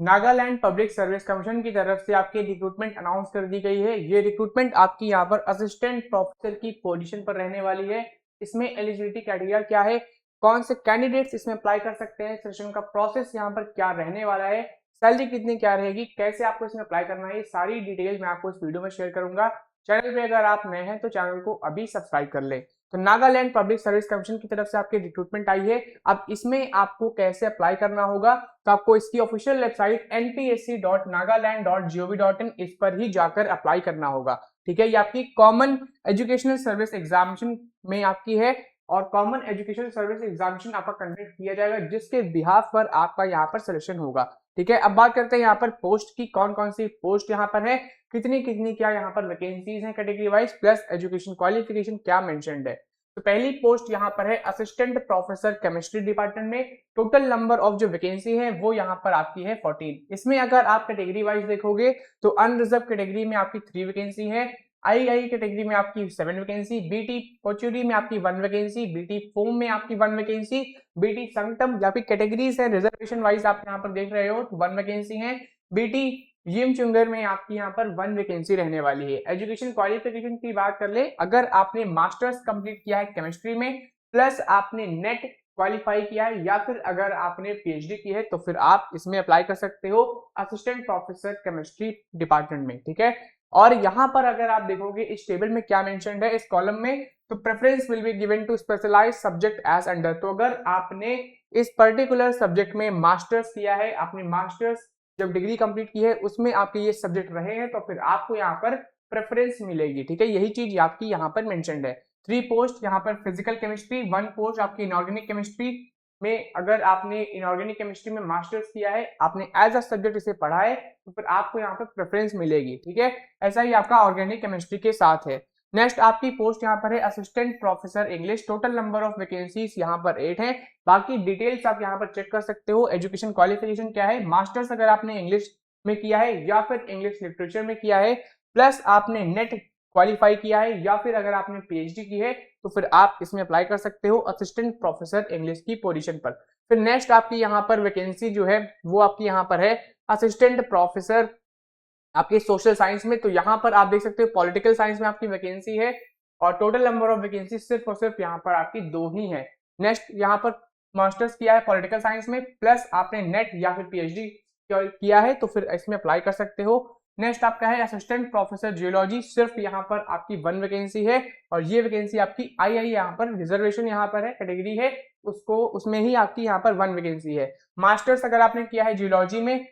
Nagaland public service commission की तरफ से आपकी रिक्रूटमेंट अनाउंस कर दी गई है। ये रिक्रूटमेंट आपकी यहाँ पर असिस्टेंट प्रोफेसर की पोजीशन पर रहने वाली है। इसमें एलिजिबिलिटी क्राइटेरिया क्या है, कौन से कैंडिडेट्स इसमें अप्लाई कर सकते हैं, सिलेक्शन का प्रोसेस यहाँ पर क्या रहने वाला है, सैलरी कितनी क्या रहेगी, कैसे आपको इसमें अप्लाई करना है, ये सारी डिटेल मैं आपको इस वीडियो में शेयर करूंगा। चैनल पे अगर आप नए हैं तो चैनल को अभी सब्सक्राइब कर ले। तो नागालैंड पब्लिक सर्विस कमीशन की तरफ से आपकी रिक्रूटमेंट आई है। अब इसमें आपको कैसे अप्लाई करना होगा, तो आपको इसकी ऑफिशियल वेबसाइट npsc.nagaland.gov.in इस पर ही जाकर अप्लाई करना होगा। ठीक है, ये आपकी कॉमन एजुकेशनल सर्विस एग्जामिनेशन में आपकी है और कॉमन एजुकेशनल सर्विस एग्जामिनेशन आपका कंडक्ट किया जाएगा, जिसके बिहाफ पर आपका यहाँ पर सिलेक्शन होगा। ठीक है, अब बात करते हैं यहाँ पर पोस्ट की, कौन कौन सी पोस्ट यहाँ पर है, कितनी कितनी क्या यहाँ पर वैकेंसीज हैं category wise, plus education qualification क्या मेंशन्ड है। तो पहली पोस्ट यहाँ पर है असिस्टेंट प्रोफेसर केमिस्ट्री डिपार्टमेंट में। टोटल नंबर ऑफ जो वैकेंसी है वो यहाँ पर आपकी है 14। इसमें अगर आप कैटेगरी वाइज देखोगे तो अनरिजर्व कैटेगरी में आपकी 3 वैकेंसी है, आई कैटेगरी में आपकी 7 वैकेंसी, बीटी पोचुरी में आपकी 1 वैकेंसी, बीटी फोम में आपकी 1 वैकेंसी, बीटी संगतम या फिर कैटेगरीज है रिजर्वेशन वाइज आप यहाँ पर देख रहे हो 1 वैकेंसी है, बीटी जिम चुंगर में आपकी यहाँ पर 1 वैकेंसी रहने वाली है। एजुकेशन क्वालिफिकेशन की बात कर ले, अगर आपने मास्टर्स कंप्लीट किया है केमिस्ट्री में प्लस आपने नेट क्वालिफाई किया है या फिर अगर आपने पीएचडी की है तो फिर आप इसमें अप्लाई कर सकते हो असिस्टेंट प्रोफेसर केमिस्ट्री डिपार्टमेंट में। ठीक है, और यहाँ पर अगर आप देखोगे इस टेबल में क्या मेंशन्ड है इस कॉलम में, तो preference will be given to specialised subject as under. तो अगर आपने इस पर्टिकुलर सब्जेक्ट में मास्टर्स किया है, आपने मास्टर्स जब डिग्री कंप्लीट की है उसमें आपके ये सब्जेक्ट रहे हैं तो फिर आपको यहाँ पर प्रेफरेंस मिलेगी। ठीक है, यही चीज आपकी यहाँ पर मेंशन्ड है। 3 पोस्ट यहाँ पर फिजिकल केमिस्ट्री, 1 पोस्ट आपकी इनऑर्गेनिक केमिस्ट्री में। अगर आपने इनऑर्गेनिक केमिस्ट्री में मास्टर्स किया है, आपने एज अ सब्जेक्ट इसे पढ़ा है तो फिर आपको यहाँ पर प्रेफरेंस मिलेगी। ठीक है, ऐसा ही आपका ऑर्गेनिक केमिस्ट्री के साथ है। नेक्स्ट आपकी पोस्ट यहाँ पर है assistant professor English. Total number of vacancies यहाँ पर 8 है। बाकी डिटेल्स आप यहाँ पर चेक कर सकते हो। एजुकेशन क्वालिफिकेशन क्या है, मास्टर्स अगर आपने इंग्लिश में किया है या फिर इंग्लिश लिटरेचर में किया है, प्लस आपने नेट क्वालिफाई किया है या फिर अगर आपने पीएचडी की है तो फिर आप इसमें अप्लाई कर सकते हो असिस्टेंट प्रोफेसर इंग्लिश की पोजीशन पर। फिर नेक्स्ट आपकी यहाँ पर वैकेंसी जो है वो आपकी यहाँ पर है असिस्टेंट प्रोफेसर आपके सोशल साइंस में। तो यहाँ पर आप देख सकते हो पॉलिटिकल साइंस में आपकी वैकेंसी है और टोटल नंबर ऑफ वैकेंसी सिर्फ और सिर्फ यहाँ पर आपकी 2 ही है। नेक्स्ट यहाँ पर मास्टर्स किया है पॉलिटिकल साइंस में प्लस आपने नेट या फिर पीएचडी किया है तो फिर इसमें अप्लाई कर सकते हो। नेक्स्ट आपका है असिस्टेंट प्रोफेसर जियोलॉजी, सिर्फ यहाँ पर आपकी 1 वैकेंसी है और ये वैकेंसी आपकी आई यहाँ पर रिजर्वेशन यहाँ पर है कैटेगरी है उसको, उसमें ही आपकी यहाँ पर 1 वैकेंसी है। मास्टर्स अगर आपने किया है जियोलॉजी में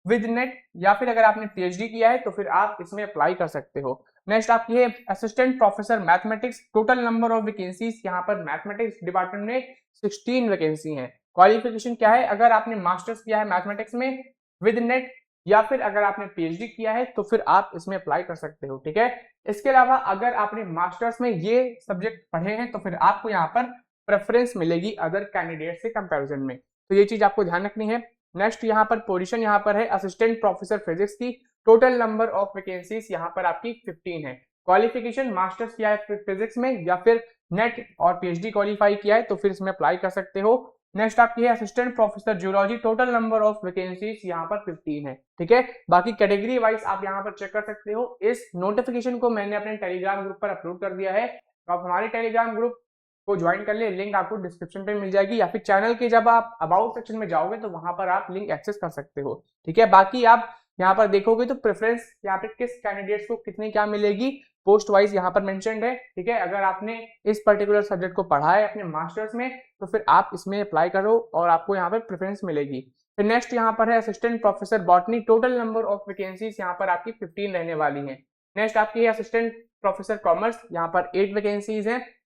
विद नेट या फिर अगर आपने पीएचडी किया है तो फिर आप इसमें अप्लाई कर सकते हो। नेक्स्ट आपकी है assistant professor mathematics. Total number of vacancies यहाँ पर मैथमेटिक्स डिपार्टमेंट में 16 वैकेंसी है। क्वालिफिकेशन क्या है, अगर आपने मास्टर्स किया है मैथमेटिक्स में विद नेट या फिर अगर आपने पीएचडी किया है तो फिर आप इसमें अप्लाई कर सकते हो। ठीक है, इसके अलावा अगर आपने मास्टर्स में ये सब्जेक्ट पढ़े हैं तो फिर आपको यहाँ पर प्रेफरेंस मिलेगी अदर कैंडिडेट से कंपैरिजन में। तो ये चीज आपको ध्यान रखनी है। नेक्स्ट यहाँ पर पोजीशन यहाँ पर है असिस्टेंट प्रोफेसर फिजिक्स की। टोटल नंबर ऑफ वैकेंसीज यहाँ पर आपकी 15 है। क्वालिफिकेशन मास्टर्स किया है फिजिक्स में या फिर नेट और पीएचडी क्वालिफाई किया है तो फिर इसमें अप्लाई कर सकते हो। नेक्स्ट आपकी है assistant professor geology. Total number of vacancies यहाँ पर 15 है। ठीक है, बाकी कैटेगरी वाइज आप यहाँ पर चेक कर सकते हो। इस नोटिफिकेशन को मैंने अपने टेलीग्राम ग्रुप पर अपलोड कर दिया है, तो आप हमारे टेलीग्राम ग्रुप को ज्वाइन कर ले, लिंक आपको डिस्क्रिप्शन पे मिल जाएगी या फिर चैनल के जब आप अबाउट सेक्शन में जाओगे तो वहां पर आप लिंक एक्सेस कर सकते हो। ठीक है, बाकी आप यहाँ पर देखोगे तो प्रेफरेंस यहाँ पे किस कैंडिडेट्स को कितनी क्या मिलेगी पोस्ट वाइज यहाँ पर मेंशन्ड है। ठीक है, अगर आपने इस पर्टिकुलर सब्जेक्ट को पढ़ा है अपने मास्टर्स में तो फिर आप इसमें अप्लाई करो और आपको यहाँ पर प्रेफरेंस मिलेगी। फिर नेक्स्ट यहाँ पर है assistant professor botany. Total number of vacancies यहाँ पर आपकी 15 रहने वाली है। नेक्स्ट आपकी है असिस्टेंट प्रोफेसर कॉमर्स, यहाँ पर 8 वैकेंसीज है।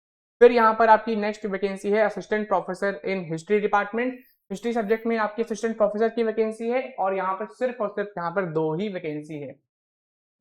फिर यहाँ पर आपकी नेक्स्ट वैकेंसी है assistant professor in history department. History subject में आपकी असिस्टेंट प्रोफेसर की वैकेंसी है और यहाँ पर सिर्फ और सिर्फ यहाँ पर 2 ही वैकेंसी है।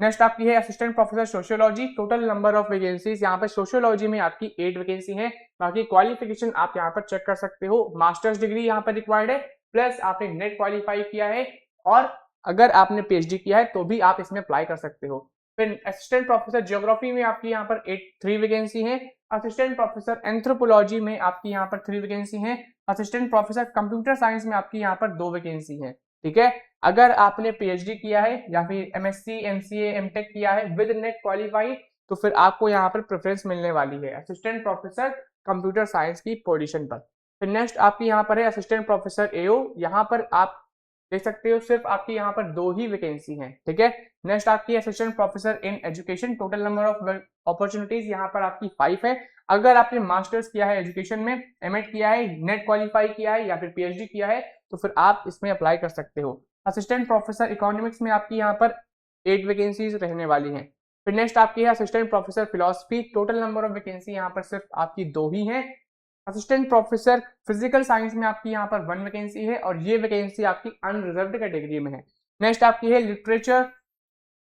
नेक्स्ट आपकी है assistant professor sociology. Total number of vacancies यहाँ पर सोशियोलॉजी में आपकी 8 वैकेंसी है। बाकी क्वालिफिकेशन आप यहाँ पर चेक कर सकते हो। मास्टर्स डिग्री यहाँ पर रिक्वायर्ड है प्लस आपने नेट क्वालिफाई किया है और अगर आपने पीएचडी किया है तो भी आप इसमें अप्लाई कर सकते हो। फिर असिस्टेंट प्रोफेसर ज्योग्राफी में आपकी यहाँ पर 3 वैकेंसी है। असिस्टेंट प्रोफेसर एंथ्रोपोलॉजी में आपकी यहाँ पर 3 वैकेंसी है। असिस्टेंट प्रोफेसर कंप्यूटर साइंस में आपकी यहाँ पर 2 वैकेंसी है। ठीक है, अगर आपने पीएचडी किया है या फिर एमएससी, एमसीए, एमटेक किया है विद नेट क्वालिफाई, तो फिर आपको यहाँ पर प्रेफरेंस मिलने वाली है असिस्टेंट प्रोफेसर कंप्यूटर साइंस की पोजीशन पर। फिर नेक्स्ट आपकी यहाँ पर है असिस्टेंट प्रोफेसर एओ। यहाँ पर आप देख सकते हो सिर्फ आपकी यहाँ पर 2 ही वैकेंसी हैं, ठीक है। नेक्स्ट आपकी assistant professor in education, total number of opportunities यहाँ पर आपकी 5 है। अगर आपने मास्टर्स किया है एजुकेशन में, एमएड किया है, नेट क्वालिफाई किया है या फिर पीएचडी किया है, तो फिर आप इसमें अप्लाई कर सकते हो। असिस्टेंट प्रोफेसर इकोनॉमिक्स में आपकी यहाँ पर 8 वैकेंसीज रहने वाली हैं। फिर नेक्स्ट आपकी है assistant professor philosophy, total number of vacancy यहाँ पर सिर्फ आपकी 2 ही है। असिस्टेंट प्रोफेसर फिजिकल साइंस में आपकी यहाँ पर 1 वैकेंसी है और ये वैकेंसी आपकी अनरिजर्व्ड कैटेगरी में है। नेक्स्ट आपकी है लिटरेचर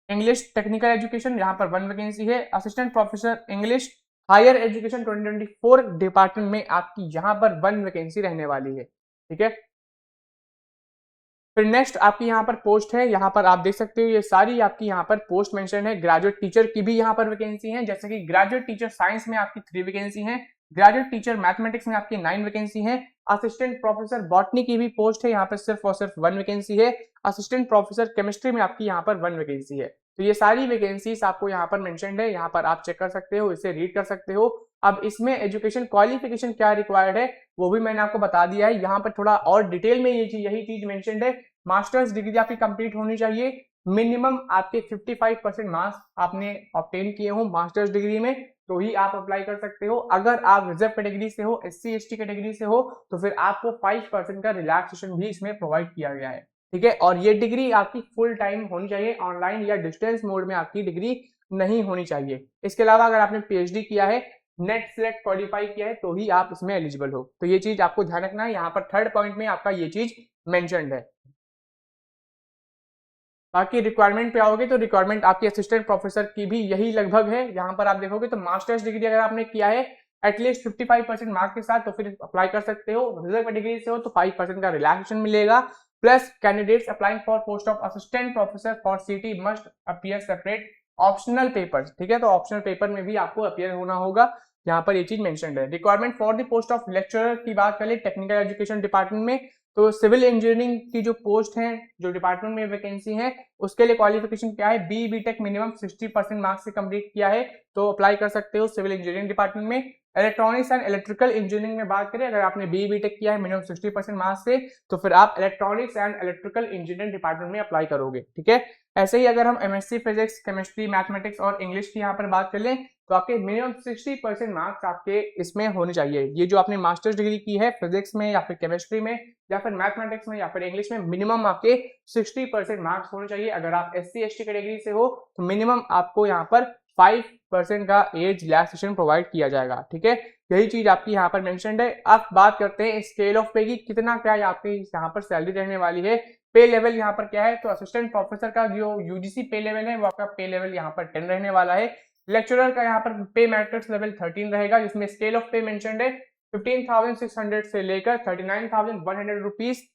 इंग्लिश टेक्निकल एजुकेशन, यहाँ पर 1 वैकेंसी है। Assistant professor English higher education 2024 department में आपकी यहाँ पर 1 वैकेंसी रहने वाली है, ठीक है। फिर नेक्स्ट आपकी यहाँ पर पोस्ट है, यहाँ पर आप देख सकते हो ये सारी आपकी यहाँ पर पोस्ट मेंशन है। ग्रेजुएट टीचर की भी यहाँ पर वैकेंसी है, जैसे कि ग्रेजुएट टीचर साइंस में आपकी 3 वैकेंसी है, ग्रेजुएट टीचर मैथमेटिक्स में आपकी 9 वैकेंसी है। असिस्टेंट प्रोफेसर बॉटनी की भी पोस्ट है, यहाँ पर सिर्फ और सिर्फ 1 वैकेंसी है। असिस्टेंट प्रोफेसर केमिस्ट्री में आपकी यहाँ पर 1 वैकेंसी है। तो ये सारी वैकेंसीज आपको यहाँ पर मेंशन्ड है, यहाँ पर आप चेक कर सकते हो, इसे रीड कर सकते हो। अब इसमें एजुकेशन क्वालिफिकेशन क्या रिक्वायर्ड है वो भी मैंने आपको बता दिया है। यहाँ पर थोड़ा और डिटेल में यही चीज मेंशन्ड है। मास्टर्स डिग्री आपकी कंप्लीट होनी चाहिए, मिनिमम आपके 55% मार्क्स आपने ऑब्टेन किए हो मास्टर्स डिग्री में, तो ही आप अप्लाई कर सकते हो। अगर आप रिजर्व कैटेगरी से हो, SC ST कैटेगरी से हो, तो फिर आपको 5% का रिलैक्सेशन भी इसमें प्रोवाइड किया गया है, ठीक है। और ये डिग्री आपकी फुल टाइम होनी चाहिए, ऑनलाइन या डिस्टेंस मोड में आपकी डिग्री नहीं होनी चाहिए। इसके अलावा अगर आपने पीएचडी किया है, नेट सेलेक्ट क्वालिफाई किया है, तो ही आप इसमें एलिजिबल हो। तो ये चीज आपको ध्यान रखना है, यहाँ पर 3rd पॉइंट में आपका ये चीज मेंशन्ड है। बाकी रिक्वायरमेंट पे आओगे तो रिक्वायरमेंट आपकी असिस्टेंट प्रोफेसर की भी यही लगभग है। यहाँ पर आप देखोगे तो मास्टर्स डिग्री अगर आपने किया है एटलीस्ट 55% मार्क्स के साथ, तो फिर अप्लाई कर सकते हो। रिजर्व डिग्री से हो तो 5% का रिलैक्सेशन मिलेगा। Plus candidates applying for post of assistant professor for city must appear separate optional papers, ठीक है। तो ऑप्शनल पेपर में भी आपको अपीयर होना होगा, यहाँ पर ये चीज मेंशन्ड है। Requirement for the post of lecturer की बात करें टेक्निकल एजुकेशन डिपार्टमेंट में, तो सिविल इंजीनियरिंग की जो पोस्ट है, जो डिपार्टमेंट में वैकेंसी है, उसके लिए क्वालिफिकेशन क्या है, BTech मिनिमम 60% मार्क्स से कंप्लीट किया है तो अप्लाई कर सकते हो सिविल इंजीनियरिंग डिपार्टमेंट में। इलेक्ट्रॉनिक्स एंड इलेक्ट्रिकल इंजीनियरिंग में बात करें, अगर आपने BTech किया है मिनिमम 60% मार्क्स से, तो फिर आप electronics and electrical engineering department में अप्लाई करोगे, ठीक है। ऐसे ही अगर हम MSc फिजिक्स, केमिस्ट्री, मैथमेटिक्स और इंग्लिश की यहाँ पर बात कर लें, तो आपके मिनिमम 60% मार्क्स आपके इसमें होने चाहिए। ये जो आपने मास्टर्स डिग्री की है फिजिक्स में या फिर केमिस्ट्री में या फिर मैथमेटिक्स में या फिर इंग्लिश में, मिनिमम आपके 60% मार्क्स होने चाहिए। अगर आप SC ST कैटेगरी से हो तो मिनिमम आपको यहाँ पर 5% का एज रिलैक्सेशन प्रोवाइड किया जाएगा, ठीक है। यही चीज आपकी यहाँ पर मेंशन्ड है। अब बात करते हैं स्केल ऑफ पे की, कितना क्या आपकी यहाँ पर सैलरी रहने वाली है। पे लेवल यहाँ पर क्या है, तो असिस्टेंट प्रोफेसर का जो UGC पे लेवल है वो आपका पे लेवल यहाँ पर 10 रहने वाला है। लेक्चरर का यहाँ पर पे मैट्रिक्स लेवल 13 रहेगा, जिसमें स्केल ऑफ पे मेंशन्ड है 15,600 से लेकर 39,100 रुपीज,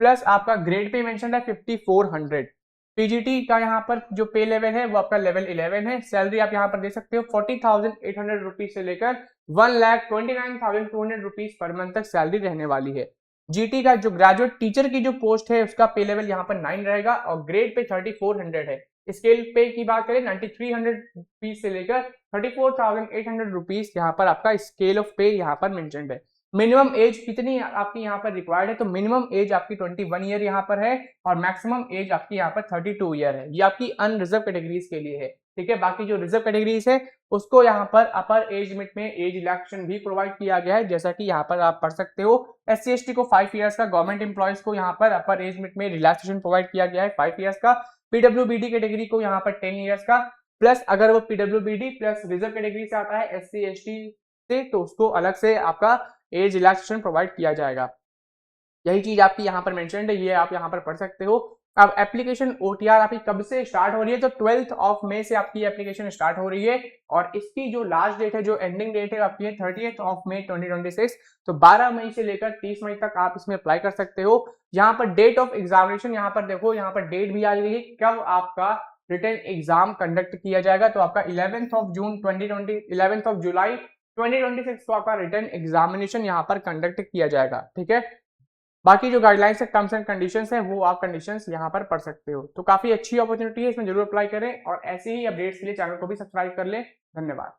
प्लस आपका ग्रेड पे मेंशन्ड है 5,400। पीजीटी का यहाँ पर जो पे लेवल है वो आपका लेवल 11 है। सैलरी आप यहाँ पर देख सकते हो 40,800 रुपीज से लेकर 1,29,200 रुपीज पर मंथ तक सैलरी रहने वाली है। जीटी का जो ग्रेजुएट टीचर की जो पोस्ट है उसका पे लेवल यहाँ पर 9 रहेगा और ग्रेड पे 3,400 है। स्केल पे की बात करें 9,300 रुपीज से लेकर 34,800 रुपीज यहाँ पर आपका स्केल ऑफ पे यहाँ पर मेंशन्ड है। मिनिमम एज कितनी आपकी यहाँ पर रिक्वायर्ड है, तो मिनिमम एज आपकी 21 ईयर यहाँ पर है और मैक्सिमम एज आपकी यहाँ पर 32 ईयर है। ये आपकी अनरिजर्व कैटेगरीज के लिए है, ठीक है। बाकी जो रिजर्व कैटेगरीज है उसको यहाँ पर अपर एज लिमिट में एज रिलैक्सेशन भी प्रोवाइड किया गया है, जैसा कि यहाँ पर आप पढ़ सकते हो। SC ST को 5 इयर्स का, गवर्नमेंट एम्प्लॉयज को यहाँ पर अपर एज लिमिट में रिलैक्सेशन प्रोवाइड किया गया है 5 इयर्स का। PWBD कैटेगरी को यहाँ पर 10 इयर्स का, प्लस अगर वो PWBD प्लस रिजर्व कैटेगरी से आता है SC ST से, तो उसको अलग से आपका एज रिलैक्सेशन प्रोवाइड किया जाएगा। यही चीज आपकी यहाँ पर मेंशन्ड है, ये आप यहाँ पर पढ़ सकते हो। अब एप्लीकेशन OTR आपकी कब से स्टार्ट हो रही है, तो 12 मई से आपकी एप्लीकेशन स्टार्ट हो रही है और इसकी जो लास्ट डेट है, जो एंडिंग डेट है आपकी है 30 मई 2026। तो 12 मई से लेकर 30 मई तक आप इसमें अप्लाई कर सकते हो। यहाँ पर डेट ऑफ एग्जामिनेशन यहाँ पर देखो, यहाँ पर डेट भी आ गई है कब आपका रिटन एग्जाम कंडक्ट किया जाएगा। तो आपका 11 जुलाई 2026 को आपका रिटन एग्जामिनेशन यहाँ पर कंडक्ट किया जाएगा, ठीक है। बाकी जो गाइडलाइंस है, टर्म्स एंड कंडीशंस है, वो आप कंडीशंस यहाँ पर पढ़ सकते हो। तो काफी अच्छी अपॉर्चुनिटी है, इसमें जरूर अप्लाई करें और ऐसे ही अपडेट्स के लिए चैनल को भी सब्सक्राइब कर लें। धन्यवाद।